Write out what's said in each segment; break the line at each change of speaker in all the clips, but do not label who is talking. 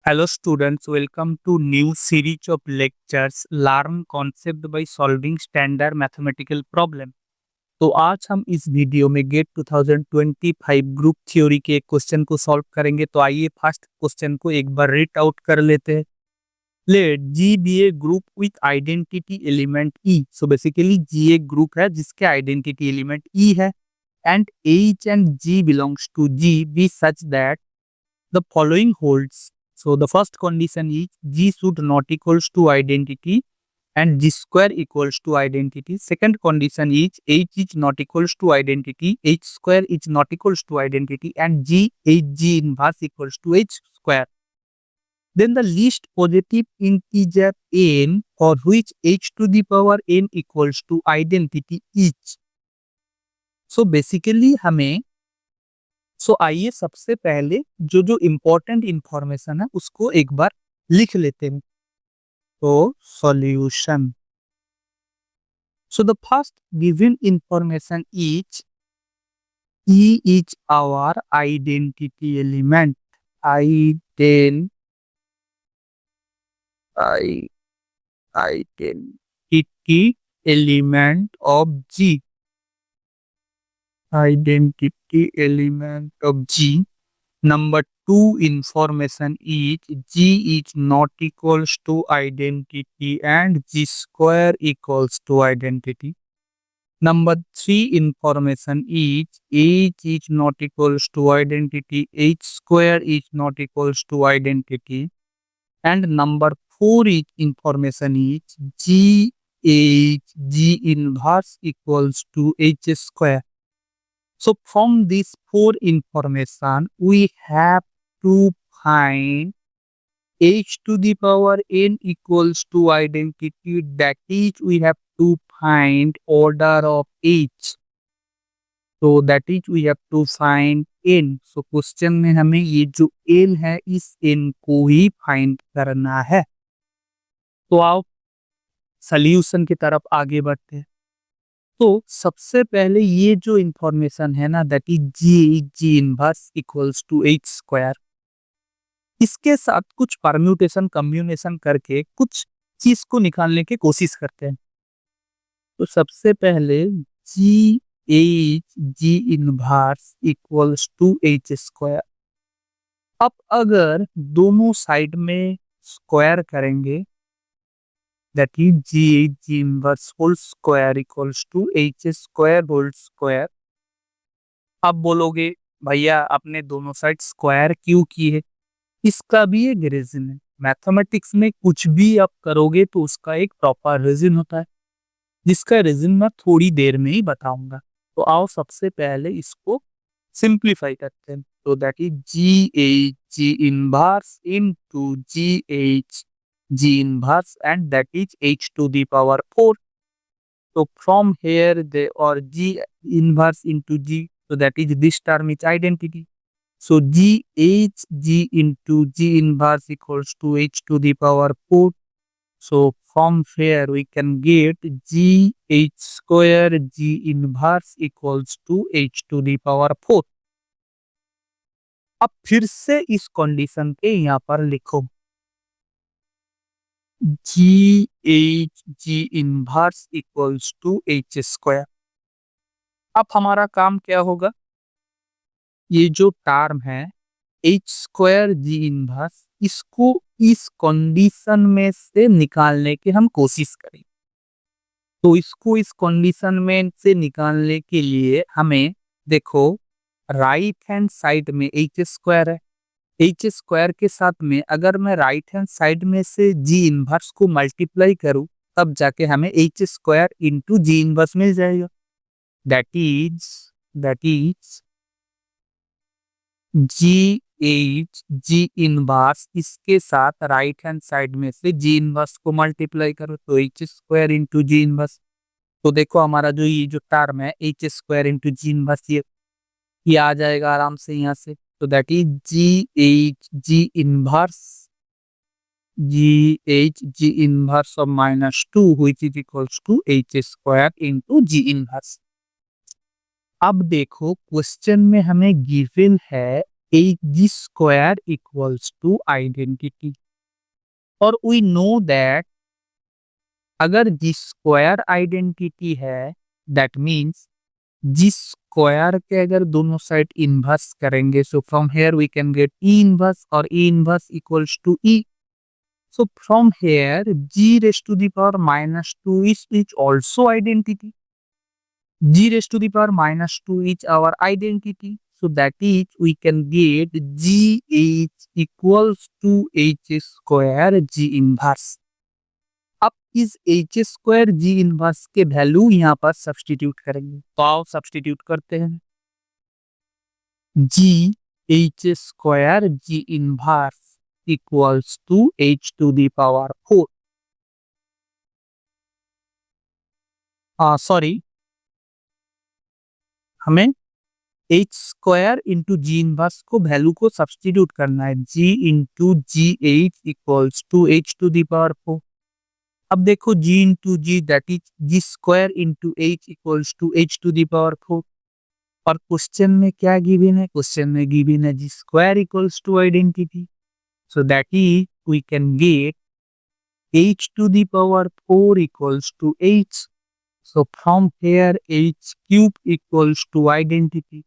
Hello students, welcome to new series of lectures Learn Concept by Solving Standard Mathematical Problem। तो आज हम इस video में gate 2025 group theory के एक क्वेश्चन को सॉल्व करेंगे। तो आइए फर्स्ट क्वेश्चन को एक बार रीड आउट कर लेते हैं। Let G be a group with identity element E. So basically G एक ग्रुप है जिसके आइडेंटिटी एलिमेंट ई है and H and G belongs to G be such that the following holds. So the first condition is g should not equals to identity and g square equals to identity. Second condition is h is not equals to identity, h square is not equals to identity, and g inverse equals to h square. Then the least positive integer n for which h to the power n equals to identity is. So basically हमें आइए सबसे पहले जो important information है उसको एक बार लिख लेते हैं। तो solution. So the first given information is E is our identity element. Identity element of G. Identity element of G. Number 2 information is G is not equals to identity and G square equals to identity. Number 3 information is H is not equals to identity, H square is not equals to identity. And number 4 is information is G inverse equals to H square. So from this 4 information, we have to find h to the power n equals to identity. That is, we have to find order of h. So that is, we have to find n. So question में हमें ये जो n है इस n को ही find करना है। तो आओ सॉल्यूशन की तरफ आगे बढ़ते हैं। तो सबसे पहले ये जो इंफॉर्मेशन है ना that is G inverse equals to H square, इसके साथ कुछ परम्यूटेशन कम्बिनेशन करके कुछ चीज को निकालने की कोशिश करते हैं। तो सबसे पहले G inverse equals to H square. अब अगर दोनों साइड में स्क्वायर करेंगे that is g inverse whole square equals to h square whole square। अब बोलोगे भैया आपने दोनों साइड स्क्वायर क्यों की है? इसका भी एक रीजन है। मैथमेटिक्स में कुछ भी आप करोगे तो उसका एक प्रॉपर रीजन होता है, जिसका रीजन मैं थोड़ी देर में ही बताऊंगा। तो आओ सबसे पहले इसको सिंप्लीफाई करते हैं। तो that is G inverse into G inverse and that is h to the power 4. So from here they are G inverse into G, so that is this term is identity. So G into G inverse equals to h to the power 4. So from here we can get G h square G inverse equals to h to the power 4. अब फिर से इस condition के यहाँ पर लिखो G inverse equals to H square. अब हमारा काम क्या होगा? ये जो टर्म है एच स्क्वायर जी इनवर्स, इसको इस कंडीशन में से निकालने की हम कोशिश करें। तो इसको इस कंडीशन में से निकालने के लिए हमें देखो राइट हैंड साइड में एच स्क्वायर है, एच स्क्वायर के साथ में अगर मैं राइट हैंड साइड में से जी इनवर्स को मल्टीप्लाई करूं तब जाके हमें H square into G inverse मिल जाएगा। दैट इज जी इनवर्स, इसके साथ राइट हैंड साइड में से जी इनवर्स को मल्टीप्लाई करो तो H square into G inverse. तो देखो हमारा जो ये जो टर्म है H square into G inverse, ये आ जाएगा आराम से यहाँ से। तो that is G inverse of -2 which is equals to H square into G inverse. अब देखो क्वेश्चन में हमें गिवन है g square equals to identity. और we know that अगर g square identity है, that means g square के अगर दोनों साइड इनवर्स करेंगे, so from here we can get E inverse और E inverse equals to E. So from here g raised to the power minus 2 is also identity. G raised to the power minus 2 is our identity. So that is we can get gh equals to h square g inverse. अब इस h square g inverse के value यहाँ पर substitute करेंगे, तो आओ substitute करते हैं। g h square g inverse equals to h to the power 4। Sorry, हमें h square into G inverse को वैल्यू को सब्स्टिट्यूट करना है। g into G H equals to h to the power 4। अब देखो g into G that is G square into h equals to h to the power 4। और question में क्या given है? क्वेश्चन में गिवन है G square equals to identity. So that is we can get h to the power 4 equals to h। So from here h cube equals to identity.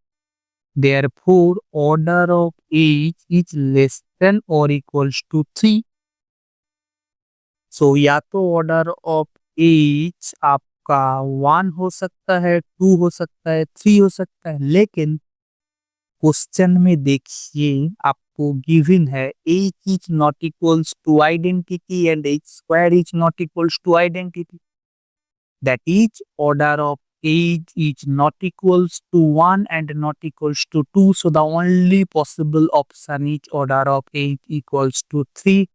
Therefore order of h is less than or equals to 3. So या तो order of h आपका 1 हो सकता है, 2 हो सकता है, 3 हो सकता है, लेकिन क्वेश्चन में देखिए आपको गिवन है h is not equals to identity and h square is not equals to identity. That is order of h is not equals to 1 and not equals to 2. So the only possible option is order of h equals to 3.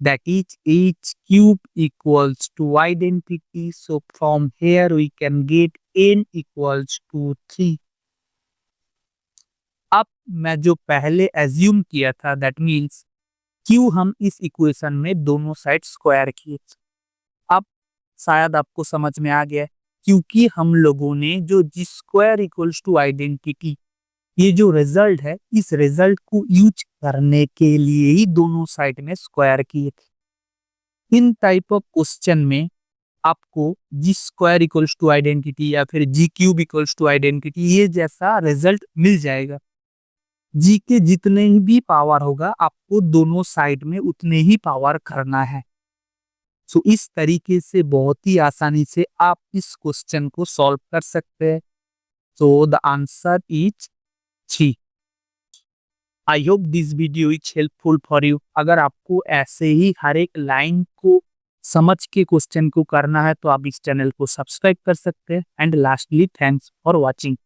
That is h cube equals to identity. So from here we can get n equals to 3. अब मैं जो पहले assume किया था that means क्यों हम इस equation में दोनों साइड स्क्वायर किए, अब शायद आपको समझ में आ गया, क्योंकि हम लोगों ने जो जी स्क्वायर इक्वल्स टू आइडेंटिटी ये जो रिजल्ट है, इस रिजल्ट को यूज करने के लिए ही दोनों साइड में स्क्वायर किए थे। इन टाइप ऑफ क्वेश्चन में आपको जी स्क्वायर इक्वल्स टू आइडेंटिटी या फिर जी क्यूब इक्वल्स टू आइडेंटिटी ये जैसा रिजल्ट मिल जाएगा। जी के जितने भी पावर होगा आपको दोनों साइड में उतने ही पावर करना है। सो इस तरीके से बहुत ही आसानी से आप इस क्वेश्चन को सॉल्व कर सकते हैं। So the answer is 3। I hope this video is helpful for you. अगर आपको ऐसे ही हर एक लाइन को समझ के क्वेश्चन को करना है तो आप इस चैनल को सब्सक्राइब कर सकते हैं। And lastly thanks for watching.